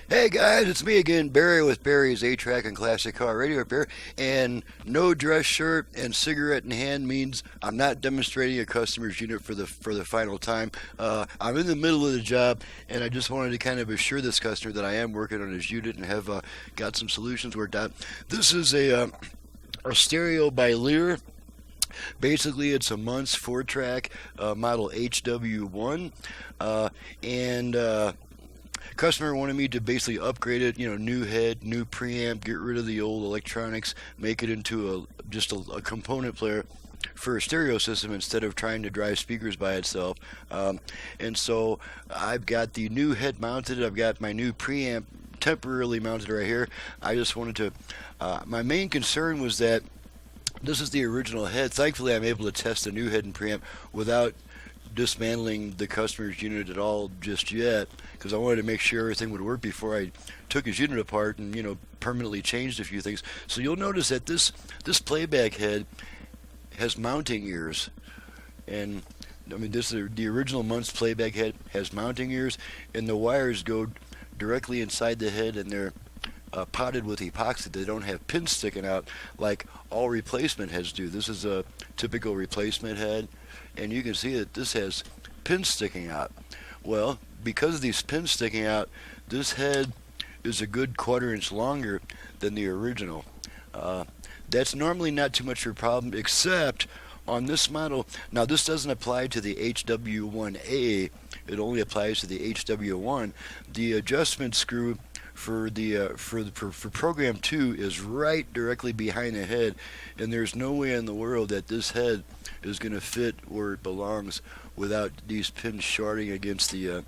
Hey guys, it's me again, Barry with Barry's A-Track and Classic Car Radio Repair. And no dress shirt and cigarette in hand means I'm not demonstrating a customer's unit for the final time. I'm in the middle of the job, and I just wanted to kind of assure this customer that I am working on his unit and have got some solutions worked out. This is a stereo by Lear. Basically, it's a Munz 4-track model HW1, and customer wanted me to basically upgrade it, new head, new preamp, get rid of the old electronics, make it into just a component player for a stereo system instead of trying to drive speakers by itself. And so I've got the new head mounted. I've got my new preamp temporarily mounted right here. I just wanted to. My main concern was that this is the original head. Thankfully, I'm able to test the new head and preamp without dismantling the customer's unit at all just yet, because I wanted to make sure everything would work before I took his unit apart and permanently changed a few things. So you'll notice that this playback head has mounting ears, and I mean this is the original Munz playback head has mounting ears, and the wires go directly inside the head, and they're potted with epoxy. They don't have pins sticking out like all replacement heads do. This is a typical replacement head, and you can see that this has pins sticking out. Well, because of these pins sticking out, this head is a good quarter-inch longer than the original. That's normally not too much of a problem, except on this model. Now, this doesn't apply to the HW1A. It only applies to the HW1. The adjustment screw for program 2 is right directly behind the head, and there's no way in the world that this head is going to fit where it belongs without these pins shorting against the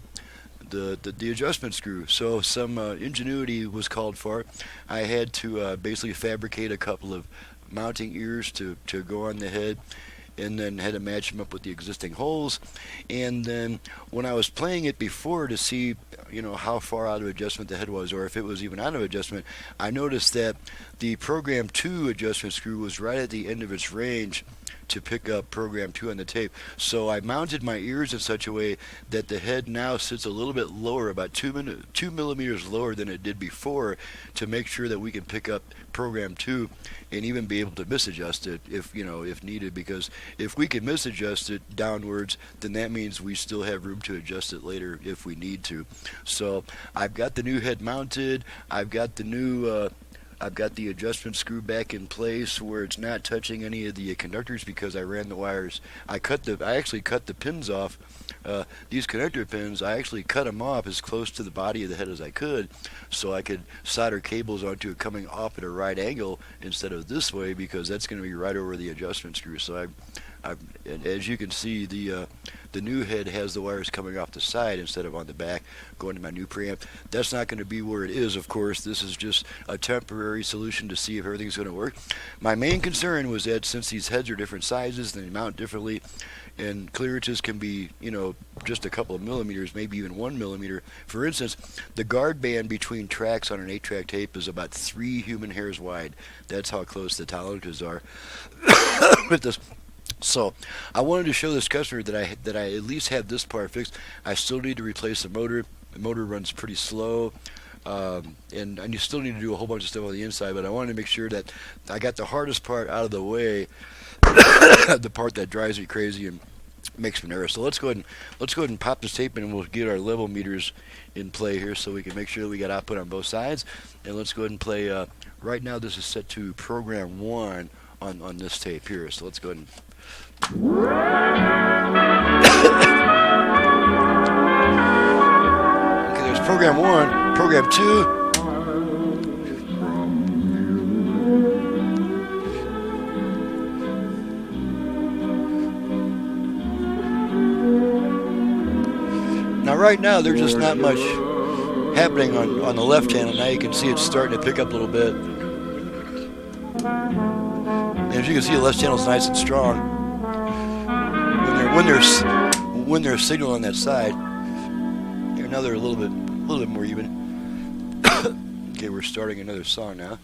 adjustment screw. So some ingenuity was called for. I had to basically fabricate a couple of mounting ears to go on the head, and then had to match them up with the existing holes. And then when I was playing it before to see how far out of adjustment the head was, or if it was even out of adjustment, I noticed that the program 2 adjustment screw was right at the end of its range to pick up program 2 on the tape. So I mounted my ears in such a way that the head now sits a little bit lower, about 2 millimeters lower than it did before, to make sure that we can pick up program 2 and even be able to misadjust it if needed, because if we can misadjust it downwards, then that means we still have room to adjust it later if we need to. So I've got the new head mounted. I've got the adjustment screw back in place where it's not touching any of the conductors, because I ran the wires. I actually cut the pins off. These connector pins, I actually cut them off as close to the body of the head as I could, so I could solder cables onto it coming off at a right angle instead of this way, because that's going to be right over the adjustment screw. So and as you can see, the new head has the wires coming off the side instead of on the back, going to my new preamp. That's not going to be where it is, of course. This is just a temporary solution to see if everything's going to work. My main concern was that since these heads are different sizes and they mount differently, and clearances can be, just a couple of millimeters, maybe even 1 millimeter. For instance, the guard band between tracks on an 8-track tape is about 3 human hairs wide. That's how close the tolerances are with this. So I wanted to show this customer that I at least have this part fixed. I still need to replace the motor. The motor runs pretty slow, and you still need to do a whole bunch of stuff on the inside. But I wanted to make sure that I got the hardest part out of the way, the part that drives me crazy and makes me nervous. So let's go ahead and pop this tape in, and we'll get our level meters in play here so we can make sure that we got output on both sides. And let's go ahead and play. Right now, this is set to program 1 on this tape here. So let's go ahead and. Okay, there's program 1, program 2. Now right now there's just not much happening on the left hand, and now you can see it's starting to pick up a little bit. And as you can see, the left channel is nice and strong. When there's signal on that side, now they're a little bit more even. Okay, we're starting another song now.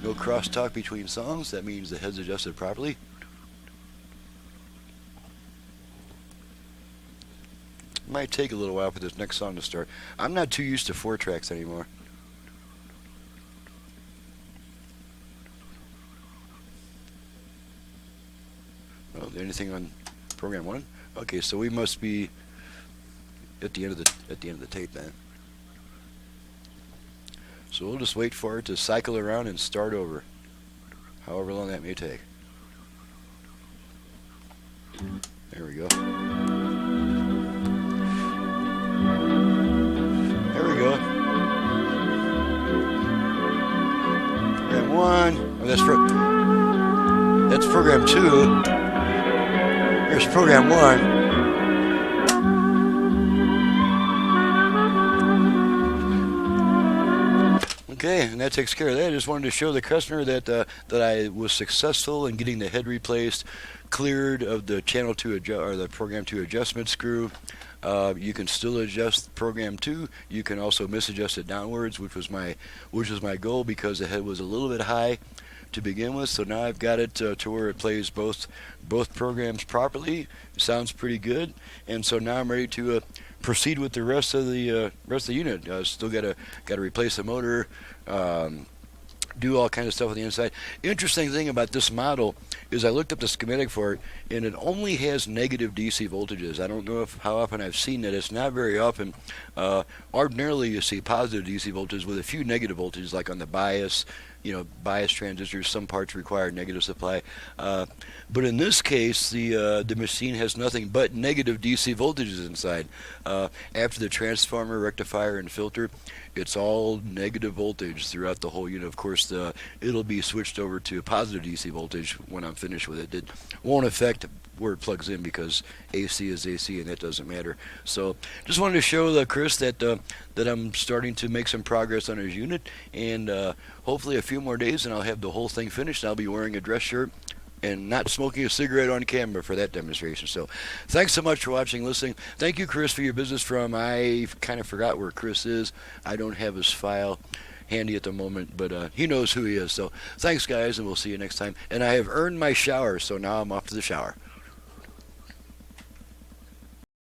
No crosstalk between songs. That means the head's adjusted properly. might take a little while for this next song to start. I'm not too used to 4 tracks anymore. Oh, anything on program 1? Okay, so we must be at the end of the tape then. So we'll just wait for it to cycle around and start over, however long that may take. There we go. There we go. Program 1. Oh, that's program 2. Here's program 1. Okay, and that takes care of that. I just wanted to show the customer that that I was successful in getting the head replaced, cleared of the channel 2 or the program 2 adjustment screw. You can still adjust program 2. You can also misadjust it downwards, which was my goal because the head was a little bit high to begin with. So now I've got it to where it plays both programs properly. It sounds pretty good, and so now I'm ready to proceed with the rest of the unit. Still got to replace the motor, do all kinds of stuff on the inside. Interesting thing about this model is I looked up the schematic for it, and it only has negative DC voltages. I don't know how often I've seen that. It's not very often. Ordinarily, you see positive DC voltages with a few negative voltages, like on the bias. Bias transistors, some parts require negative supply. But in this case, the machine has nothing but negative DC voltages inside. After the transformer, rectifier, and filter, it's all negative voltage throughout the whole unit. Of course, it'll be switched over to positive DC voltage when I'm finished with it. It won't affect where it plugs in because AC is AC and that doesn't matter. So just wanted to show Chris that I'm starting to make some progress on his unit, and hopefully a few more days and I'll have the whole thing finished. I'll be wearing a dress shirt and not smoking a cigarette on camera for that demonstration. So thanks so much for watching, listening. Thank you, Chris, for your business from, I kind of forgot where Chris is. I don't have his file handy at the moment, but he knows who he is. So thanks, guys, and we'll see you next time. And I have earned my shower, so now I'm off to the shower.